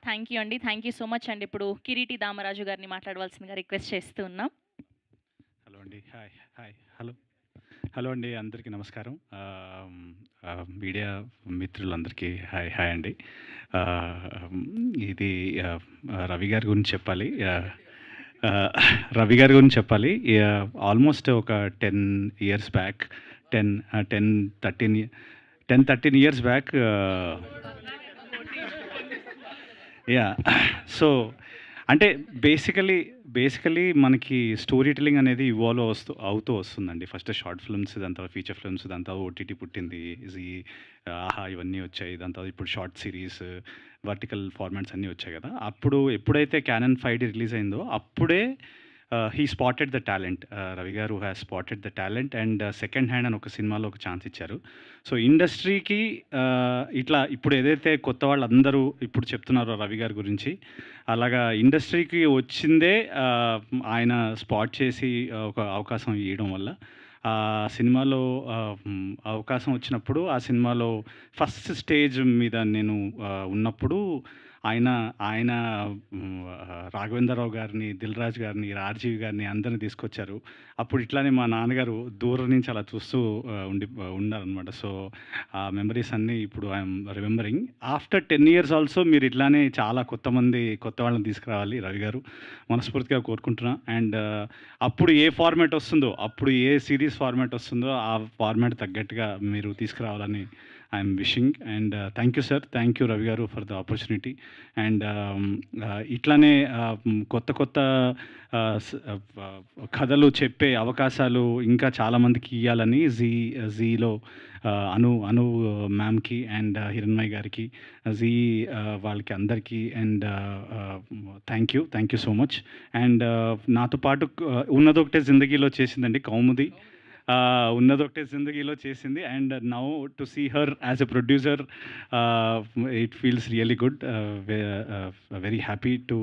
Thank you అండి. Thank you so much అండి. ఇప్పుడు కిరీటి దామరాజు గారిని మాట్లాడవలసిందిగా రిక్వెస్ట్ చేస్తూ ఉన్నాం. హలో అండి. హాయ్. హాయ్. హలో. హలో అండి. అందరికీ నమస్కారం. మీడియా మిత్రులందరికీ హాయ్. హాయ్ అండి. ఇది రవి గారి గురించి చెప్పాలి. రవి గారి గురించి చెప్పాలి. ఆల్మోస్ట్ ఒక 10 years back 13 years back so అంటే బేసికలీ మనకి స్టోరీ టెల్లింగ్ అనేది ఇవాల్వ్ అవుతూ వస్తుందండి. ఫస్ట్ షార్ట్ ఫిల్మ్స్, దాని తర్వాత ఫీచర్ ఫిల్మ్స్, దాని తర్వాత ఓటీటీ పుట్టింది. ఆహా ఇవన్నీ వచ్చాయి. దాని తర్వాత ఇప్పుడు షార్ట్ సిరీస్, వర్టికల్ ఫార్మాట్స్ అన్నీ వచ్చాయి కదా. ఎప్పుడైతే క్యానన్ 5D రిలీజ్ అయిందో అప్పుడే he spotted the talent. Ravi garu has spotted the talent and second hand అని ఒక సినిమాలో ఒక ఛాన్స్ ఇచ్చారు. సో ఇండస్ట్రీకి ఇట్లా ఇప్పుడు ఏదైతే కొత్త వాళ్ళందరూ ఇప్పుడు చెప్తున్నారో రవి గారి గురించి, అలాగా ఇండస్ట్రీకి వచ్చిందే ఆయన స్పాట్ చేసి ఒక అవకాశం ఇవ్వడం వల్ల ఆ సినిమాలో అవకాశం వచ్చినప్పుడు ఆ సినిమాలో ఫస్ట్ స్టేజ్ మీద నేను ఉన్నప్పుడు ఆయన ఆయన రాఘవేంద్రరావు గారిని, దిల్ రాజు గారిని, రాజీవ్ గారిని అందరిని తీసుకొచ్చారు. అప్పుడు ఇట్లానే మా నాన్నగారు దూరం నుంచి అలా చూస్తూ ఉన్నారనమాట. సో ఆ మెమరీస్ అన్నీ ఇప్పుడు I'm remembering. After 10 years also మీరు ఇట్లానే చాలా కొత్త వాళ్ళని తీసుకురావాలి రవి గారు, మనస్ఫూర్తిగా కోరుకుంటున్నా. అండ్ అప్పుడు ఏ ఫార్మాట్ వస్తుందో, అప్పుడు ఏ సిరీస్ ఫార్మాట్ వస్తుందో ఆ ఫార్మాట్ తగ్గట్టుగా మీరు తీసుకురావాలని I'm wishing. And thank you sir, thank you Ravi గారు ఫర్ ద ఆపర్చునిటీ. అండ్ ఇట్లానే కొత్త కథలు చెప్పే అవకాశాలు ఇంకా చాలామందికి ఇవ్వాలని జీలో అను మ్యామ్కి అండ్ హిరణ్మయ్ గారికి, జీ వాళ్ళకి అందరికీ and thank you so much. And నాతో పాటు ఉన్నదొకటే జిందగీలో చేసిందండి కౌముది, ఉన్నదొకటే జిందగీలో చేసింది. And now to see her as a producer it feels really good. Very happy to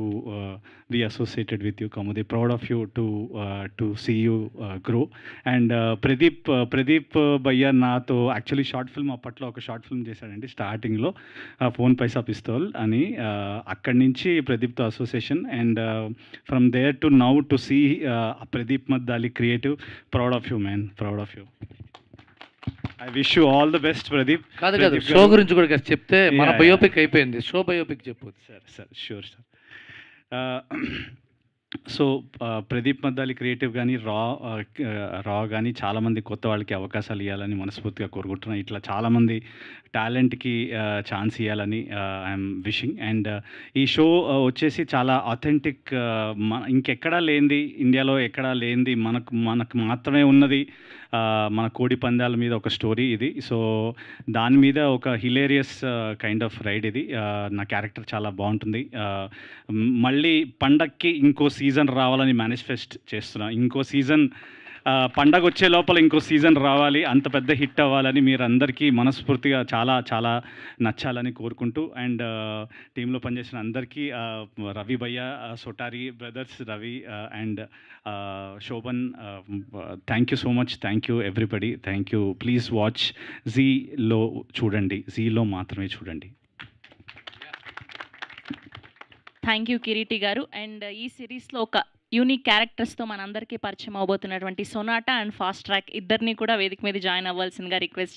be associated with you, Kaumudi. Proud of you to see you grow. And Pradeep భయ్య నాతో యాక్చువల్లీ షార్ట్ ఫిల్మ్ అప్పట్లో ఒక short film చేశాడండి స్టార్టింగ్లో, phone పైసా pistol అని. అక్కడి నుంచి ప్రదీప్తో association. And from there to now to see Pradeep Maddali creative. Proud of you man, proud of you. I wish you all the best Pradeep. కాదు షో గురించి కూడా చెప్తే మన బయోపిక్ అయిపోయింది, షో బయోపిక్ చెప్పు. Sir sure sir. So Pradeep Maddali creative కానీ రా కానీ చాలామంది కొత్త వాళ్ళకి అవకాశాలు ఇవ్వాలని మనస్ఫూర్తిగా కోరుకుంటున్నాను. ఇట్లా చాలామంది టాలెంట్కి ఛాన్స్ ఇవ్వాలని ఐఎమ్ విషింగ్. అండ్ ఈ షో వచ్చేసి చాలా ఆథెంటిక్, ఇంకెక్కడా లేనిది, ఇండియాలో ఎక్కడా లేనిది, మనకు మాత్రమే ఉన్నది మన కోడి పందాల మీద ఒక స్టోరీ ఇది. సో దాని మీద ఒక హిలేరియస్ కైండ్ ఆఫ్ రైడ్ ఇది. నా క్యారెక్టర్ చాలా బాగుంటుంది. మళ్ళీ పండక్కి ఇంకో సీజన్ రావాలని మేనిఫెస్ట్ చేస్తున్నా. ఇంకో సీజన్ పండగ వచ్చే లోపల ఇంకో సీజన్ రావాలి, అంత పెద్ద హిట్ అవ్వాలని మీరందరికీ మనస్ఫూర్తిగా చాలా చాలా నచ్చాలని కోరుకుంటూ, అండ్ టీంలో పనిచేసిన అందరికీ రవి భయ్య, Sotari brothers, Ravi and Shobhan, thank you so much. Thank you everybody. Thank you. Please watch జీలో చూడండి, జీలో మాత్రమే చూడండి. థ్యాంక్ యూ కిరీటి గారు. అండ్ ఈ సిరీస్లో ఒక యూనిక్ క్యారెక్టర్స్తో మనందరికీ పరిచయం అవబోతున్నటువంటి సొనాటా అండ్ ఫాస్ట్ ట్రాక్ ఇద్దరిని కూడా వేదిక మీద జాయిన్ అవ్వాల్సిందిగా రిక్వెస్ట్